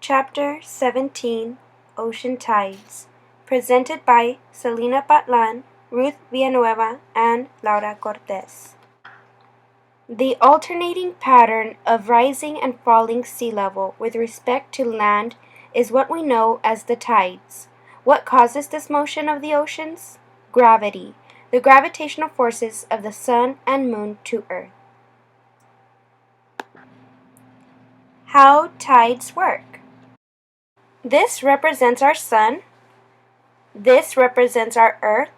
Chapter 17, Ocean Tides, presented by Selena Patlan, Ruth Villanueva, and Laura Cortez. The alternating pattern of rising and falling sea level with respect to land is what we know as the tides. What causes this motion of the oceans? Gravity, the gravitational forces of the sun and moon to Earth. How tides work. This represents our sun, this represents our Earth,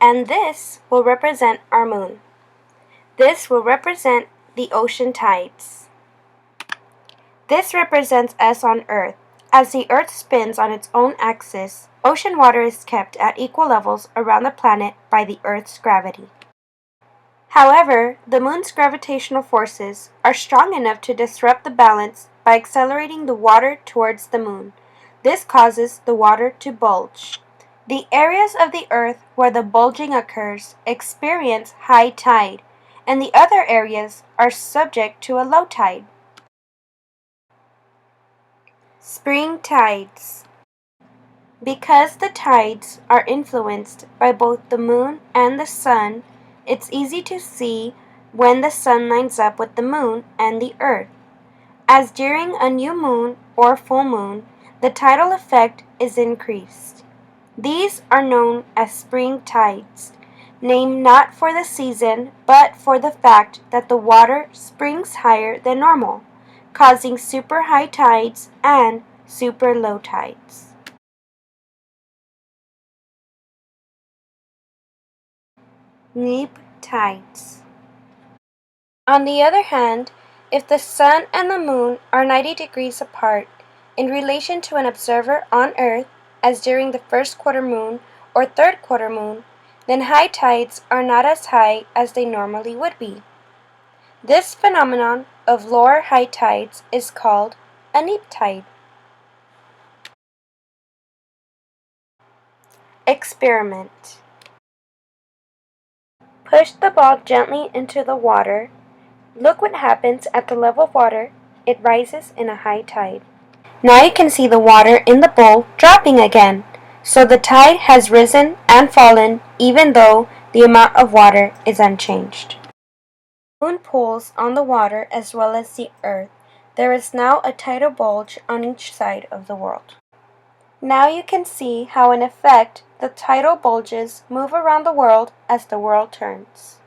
and this will represent our moon. This will represent the ocean tides. This represents us on Earth. As the Earth spins on its own axis, ocean water is kept at equal levels around the planet by the Earth's gravity. However, the moon's gravitational forces are strong enough to disrupt the balance by accelerating the water towards the moon. This causes the water to bulge. The areas of the Earth where the bulging occurs experience high tide, and the other areas are subject to a low tide. Spring tides. Because the tides are influenced by both the moon and the sun, it's easy to see when the sun lines up with the moon and the Earth. As during a new moon or full moon, the tidal effect is increased. These are known as spring tides, named not for the season, but for the fact that the water springs higher than normal, causing super high tides and super low tides. Neap tides. On the other hand, if the sun and the moon are 90 degrees apart in relation to an observer on Earth, as during the first quarter moon or third quarter moon, then high tides are not as high as they normally would be. This phenomenon of lower high tides is called a neap tide. Experiment. Push the ball gently into the water. Look what happens at the level of water. It rises in a high tide. Now you can see the water in the bowl dropping again. So the tide has risen and fallen even though the amount of water is unchanged. The moon pulls on the water as well as the Earth. There is now a tidal bulge on each side of the world. Now you can see how in effect the tidal bulges move around the world as the world turns.